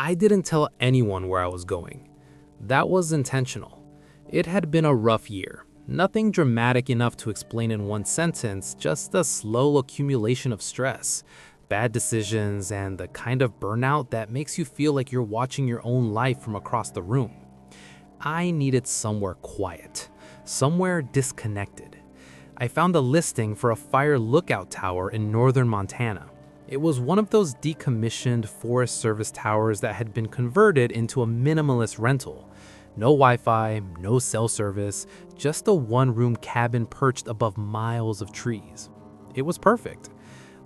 I didn't tell anyone where I was going. That was intentional. It had been a rough year. Nothing dramatic enough to explain in one sentence, just a slow accumulation of stress, bad decisions, and the kind of burnout that makes you feel like you're watching your own life from across the room. I needed somewhere quiet, somewhere disconnected. I found a listing for a fire lookout tower in northern Montana. It was one of those decommissioned Forest Service towers that had been converted into a minimalist rental. No Wi-Fi, no cell service, just a one-room cabin perched above miles of trees. It was perfect.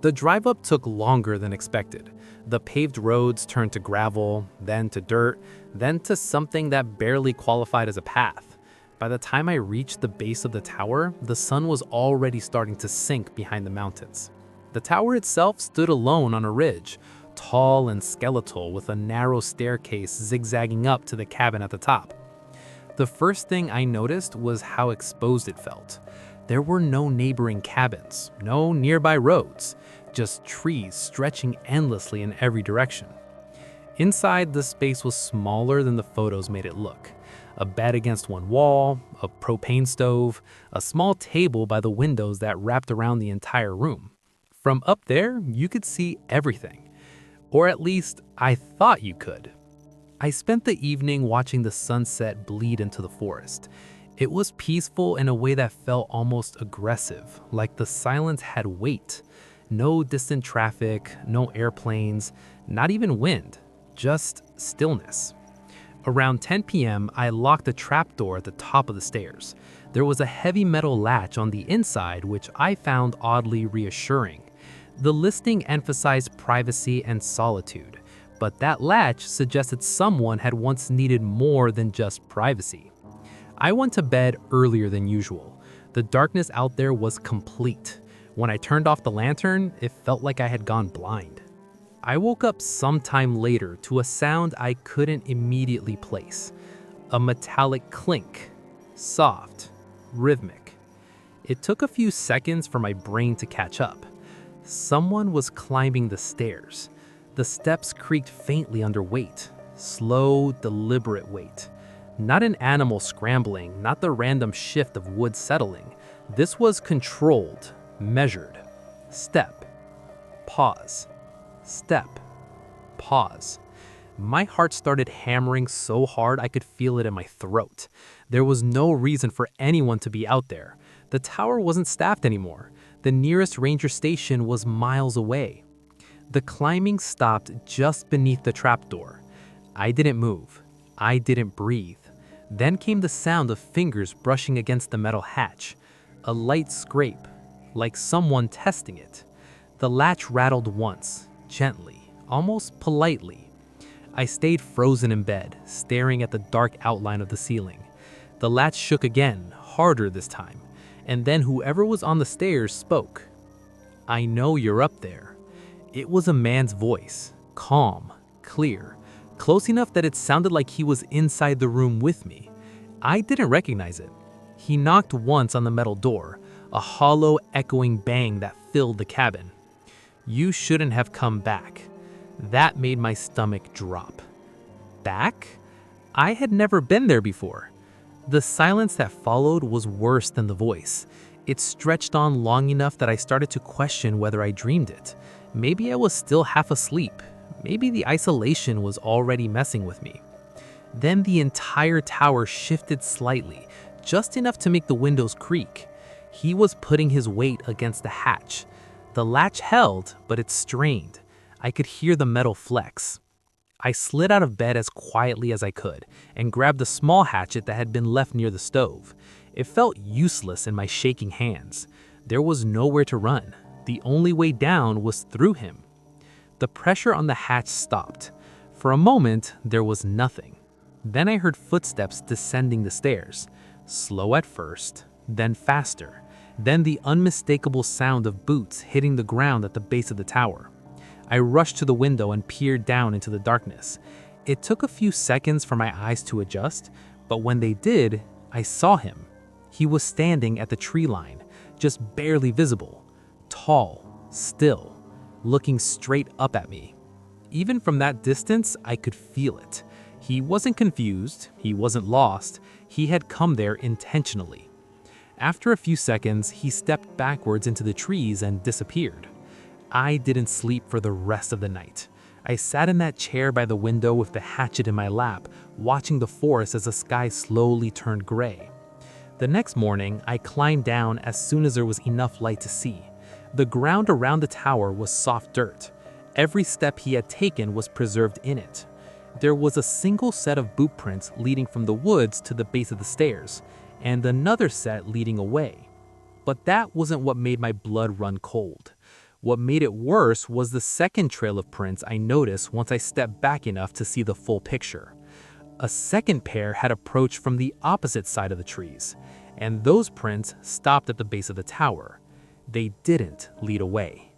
The drive up took longer than expected. The paved roads turned to gravel, then to dirt, then to something that barely qualified as a path. By the time I reached the base of the tower, the sun was already starting to sink behind the mountains. The tower itself stood alone on a ridge, tall and skeletal with a narrow staircase zigzagging up to the cabin at the top. The first thing I noticed was how exposed it felt. There were no neighboring cabins, no nearby roads, just trees stretching endlessly in every direction. Inside, the space was smaller than the photos made it look. A bed against one wall, a propane stove, a small table by the windows that wrapped around the entire room. From up there, you could see everything. Or at least, I thought you could. I spent the evening watching the sunset bleed into the forest. It was peaceful in a way that felt almost aggressive, like the silence had weight. No distant traffic, no airplanes, not even wind, just stillness. Around 10 p.m., I locked a trapdoor at the top of the stairs. There was a heavy metal latch on the inside, which I found oddly reassuring. The listing emphasized privacy and solitude, but that latch suggested someone had once needed more than just privacy. I went to bed earlier than usual. The darkness out there was complete. When I turned off the lantern, it felt like I had gone blind. I woke up sometime later to a sound I couldn't immediately place. A metallic clink, soft, rhythmic. It took a few seconds for my brain to catch up. Someone was climbing the stairs. The steps creaked faintly under weight, slow, deliberate weight. Not an animal scrambling, not the random shift of wood settling. This was controlled, measured. Step, pause. Step, pause. My heart started hammering so hard I could feel it in my throat. There was no reason for anyone to be out there. The tower wasn't staffed anymore. The nearest ranger station was miles away. The climbing stopped just beneath the trapdoor. I didn't move. I didn't breathe. Then came the sound of fingers brushing against the metal hatch. A light scrape, like someone testing it. The latch rattled once. Gently, almost politely. I stayed frozen in bed, staring at the dark outline of the ceiling. The latch shook again, harder this time, and then whoever was on the stairs spoke. "I know you're up there." It was a man's voice, calm, clear, close enough that it sounded like he was inside the room with me. I didn't recognize it. He knocked once on the metal door, a hollow, echoing bang that filled the cabin. "You shouldn't have come back." That made my stomach drop. Back? I had never been there before. The silence that followed was worse than the voice. It stretched on long enough that I started to question whether I dreamed it. Maybe I was still half asleep. Maybe the isolation was already messing with me. Then the entire tower shifted slightly, just enough to make the windows creak. He was putting his weight against the hatch. The latch held, but it strained. I could hear the metal flex. I slid out of bed as quietly as I could and grabbed a small hatchet that had been left near the stove. It felt useless in my shaking hands. There was nowhere to run. The only way down was through him. The pressure on the hatch stopped. For a moment, there was nothing. Then I heard footsteps descending the stairs, slow at first, then faster. Then the unmistakable sound of boots hitting the ground at the base of the tower. I rushed to the window and peered down into the darkness. It took a few seconds for my eyes to adjust, but when they did, I saw him. He was standing at the tree line, just barely visible, tall, still, looking straight up at me. Even from that distance, I could feel it. He wasn't confused, he wasn't lost, he had come there intentionally. After a few seconds, he stepped backwards into the trees and disappeared. I didn't sleep for the rest of the night. I sat in that chair by the window with the hatchet in my lap, watching the forest as the sky slowly turned gray. The next morning, I climbed down as soon as there was enough light to see. The ground around the tower was soft dirt. Every step he had taken was preserved in it. There was a single set of boot prints leading from the woods to the base of the stairs, and another set leading away. But that wasn't what made my blood run cold. What made it worse was the second trail of prints I noticed once I stepped back enough to see the full picture. A second pair had approached from the opposite side of the trees, and those prints stopped at the base of the tower. They didn't lead away.